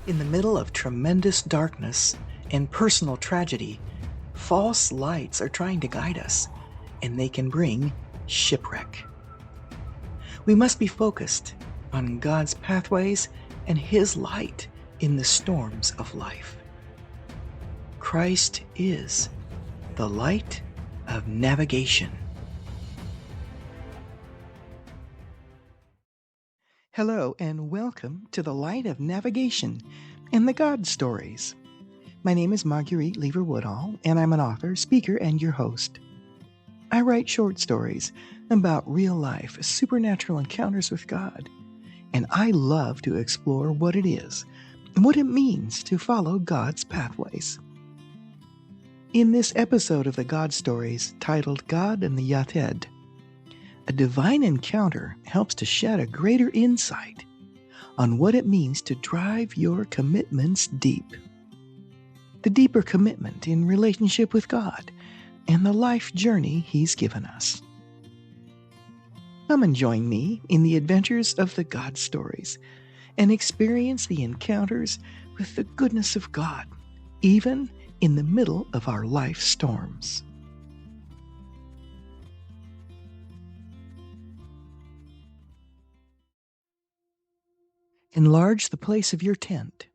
In the middle of tremendous darkness and personal tragedy, false lights are trying to guide us, and they can bring shipwreck. We must be focused on God's pathways and His light in the storms of life. Christ is the light of navigation. Hello, and welcome to the Light of Navigation and the God Stories. My name is Marguerite Lever-Woodall, and I'm an author, speaker, and your host. I write short stories about real-life, supernatural encounters with God, and I love to explore what it is and what it means to follow God's pathways. In this episode of the God Stories, titled God and the Yathed, a divine encounter helps to shed a greater insight on what it means to drive your commitments deep. The deeper commitment in relationship with God and the life journey He's given us. Come and join me in the adventures of the God Stories and experience the encounters with the goodness of God, even in the middle of our life storms. Enlarge the place of your tent.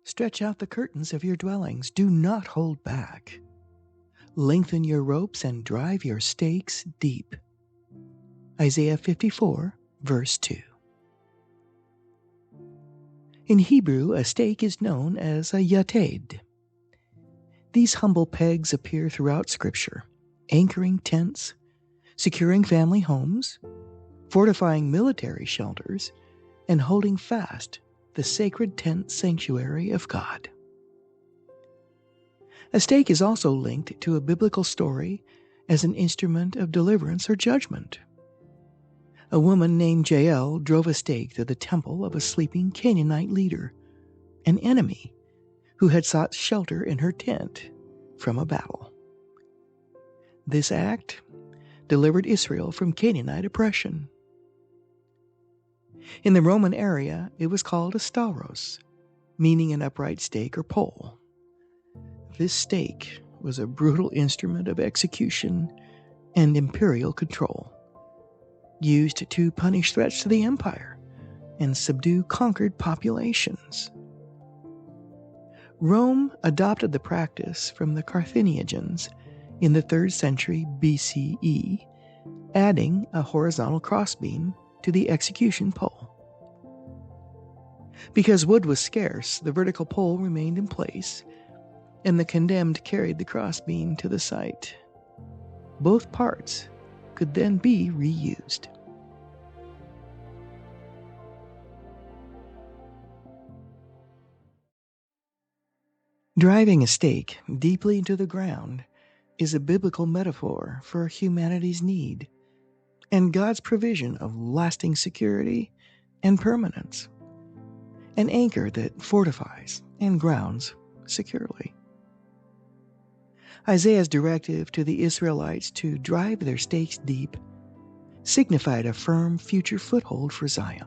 Stretch out the curtains of your dwellings. Do not hold back. Lengthen your ropes and drive your stakes deep. Isaiah 54, verse 2. In Hebrew, a stake is known as a yathed. These humble pegs appear throughout Scripture, anchoring tents, securing family homes, fortifying military shelters, and holding fast the sacred tent sanctuary of God. A stake is also linked to a biblical story as an instrument of deliverance or judgment. A woman named Jael drove a stake through the temple of a sleeping Canaanite leader, an enemy who had sought shelter in her tent from a battle. This act delivered Israel from Canaanite oppression. In the Roman area, it was called a stauros, meaning an upright stake or pole. This stake was a brutal instrument of execution and imperial control, used to punish threats to the empire and subdue conquered populations. Rome adopted the practice from the Carthaginians in the 3rd century BCE, adding a horizontal crossbeam to the execution pole. Because wood was scarce, the vertical pole remained in place, and the condemned carried the crossbeam to the site. Both parts could then be reused. Driving a stake deeply into the ground is a biblical metaphor for humanity's need and God's provision of lasting security and permanence, an anchor that fortifies and grounds securely. Isaiah's directive to the Israelites to drive their stakes deep signified a firm future foothold for Zion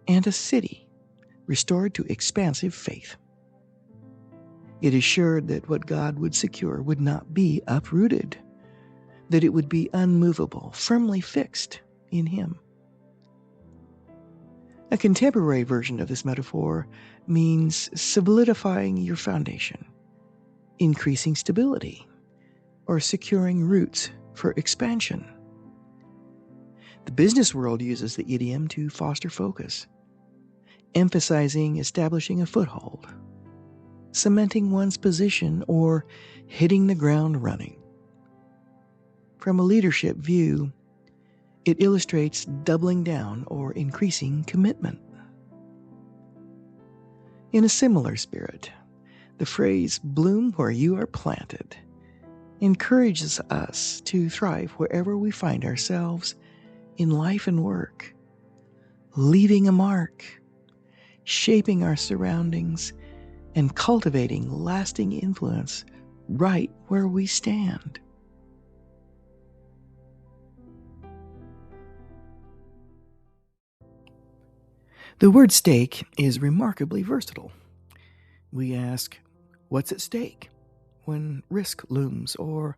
and a city restored to expansive faith. It assured that what God would secure would not be uprooted, that it would be unmovable, firmly fixed in Him. A contemporary version of this metaphor means solidifying your foundation, increasing stability, or securing roots for expansion. The business world uses the idiom to foster focus, emphasizing establishing a foothold, cementing one's position, or hitting the ground running. From a leadership view, it illustrates doubling down or increasing commitment. In a similar spirit, the phrase "bloom where you are planted" encourages us to thrive wherever we find ourselves in life and work, leaving a mark, shaping our surroundings, and cultivating lasting influence right where we stand. The word stake is remarkably versatile. We ask, what's at stake when risk looms? Or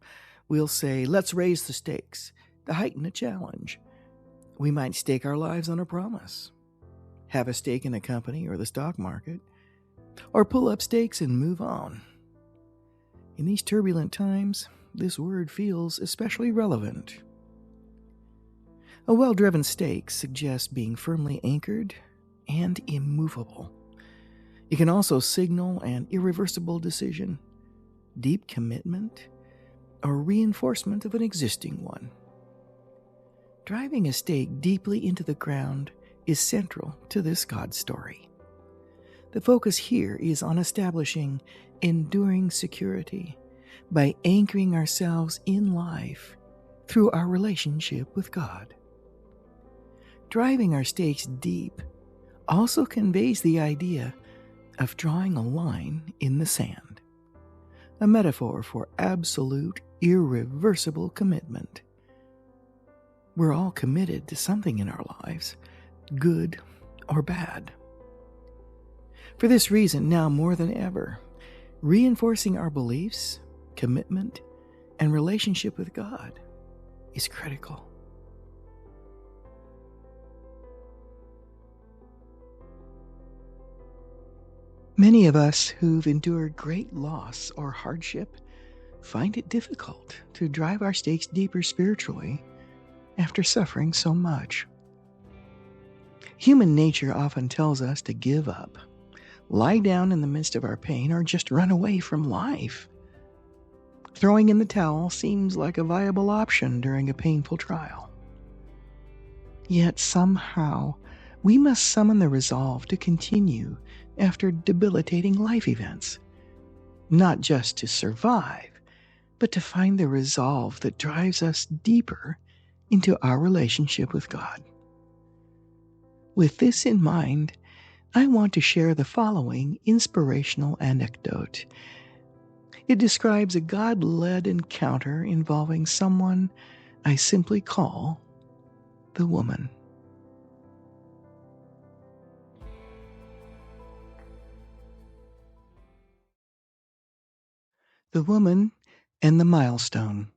we'll say, let's raise the stakes to heighten the challenge. We might stake our lives on a promise, have a stake in a company or the stock market, or pull up stakes and move on. In these turbulent times, this word feels especially relevant. A well-driven stake suggests being firmly anchored and immovable. It can also signal an irreversible decision, deep commitment, or reinforcement of an existing one. Driving a stake deeply into the ground is central to this God story. The focus here is on establishing enduring security by anchoring ourselves in life through our relationship with God. Driving our stakes deep also conveys the idea of drawing a line in the sand, a metaphor for absolute, irreversible commitment. We're all committed to something in our lives, good or bad. For this reason, now more than ever, reinforcing our beliefs, commitment, and relationship with God is critical. Many of us who've endured great loss or hardship find it difficult to drive our stakes deeper spiritually after suffering so much. Human nature often tells us to give up, lie down in the midst of our pain, or just run away from life. Throwing in the towel seems like a viable option during a painful trial. Yet somehow, we must summon the resolve to continue after debilitating life events, not just to survive, but to find the resolve that drives us deeper into our relationship with God. With this in mind, I want to share the following inspirational anecdote. It describes a God-led encounter involving someone I simply call the woman. The woman and the milestone.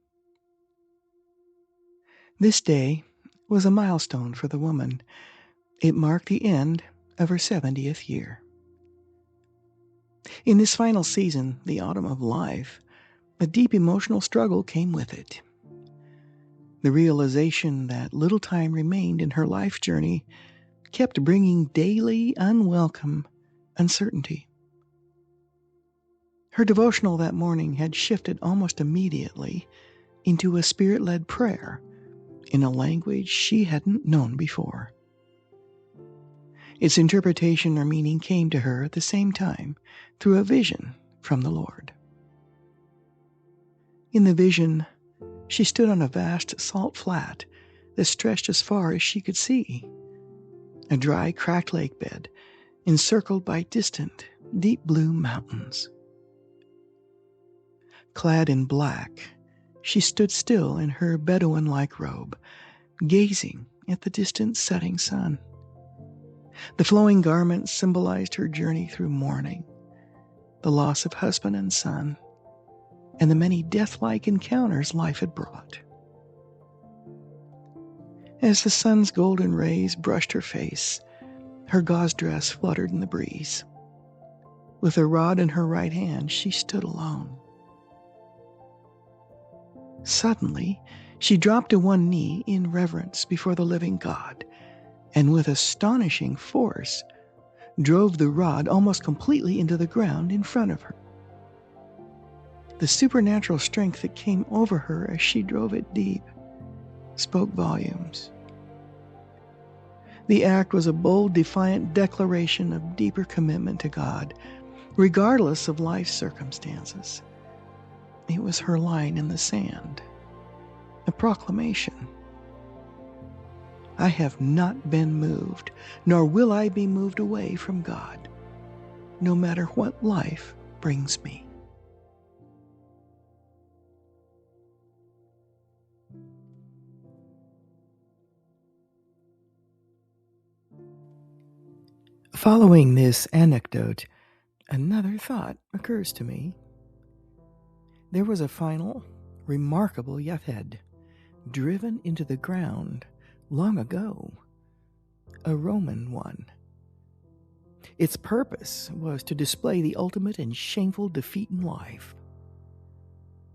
This day was a milestone for the woman. It marked the end of her 70th year. In this final season, the autumn of life, a deep emotional struggle came with it. The realization that little time remained in her life journey kept bringing daily, unwelcome uncertainty. Her devotional that morning had shifted almost immediately into a spirit-led prayer in a language she hadn't known before. Its interpretation or meaning came to her at the same time through a vision from the Lord. In the vision, she stood on a vast salt flat that stretched as far as she could see, a dry, cracked lake bed encircled by distant, deep blue mountains. Clad in black, she stood still in her Bedouin-like robe, gazing at the distant setting sun. The flowing garments symbolized her journey through mourning, the loss of husband and son, and the many death-like encounters life had brought. As the sun's golden rays brushed her face, her gauze dress fluttered in the breeze. With a rod in her right hand, she stood alone. Suddenly, she dropped to one knee in reverence before the living God, and with astonishing force, drove the rod almost completely into the ground in front of her. The supernatural strength that came over her as she drove it deep spoke volumes. The act was a bold, defiant declaration of deeper commitment to God, regardless of life's circumstances. It was her line in the sand, a proclamation. I have not been moved, nor will I be moved away from God, no matter what life brings me. Following this anecdote, Another thought occurs to me. There was a final, remarkable Yathed, driven into the ground long ago, a Roman one. Its purpose was to display the ultimate and shameful defeat in life.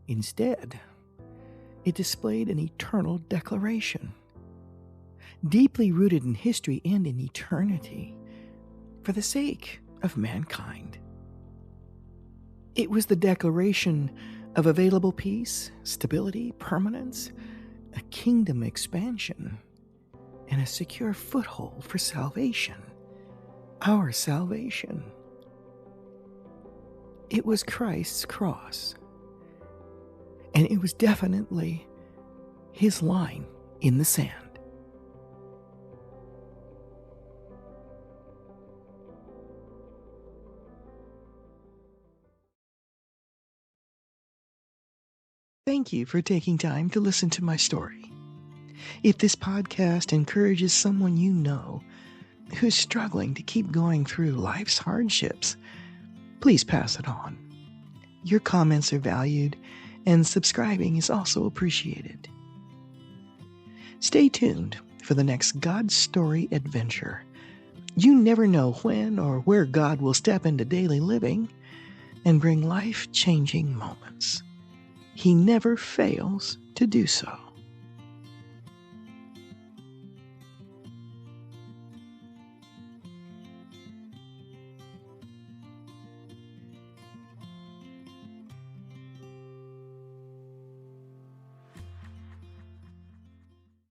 Instead, it displayed an eternal declaration, deeply rooted in history and in eternity, for the sake of mankind. It was the declaration of available peace, stability, permanence, a kingdom expansion, and a secure foothold for salvation, our salvation. It was Christ's cross, and it was definitely his line in the sand. Thank you for taking time to listen to my story. If this podcast encourages someone you know who's struggling to keep going through life's hardships, please pass it on. Your comments are valued, and subscribing is also appreciated. Stay tuned for the next God Story adventure. You never know when or where God will step into daily living and bring life-changing moments. He never fails to do so.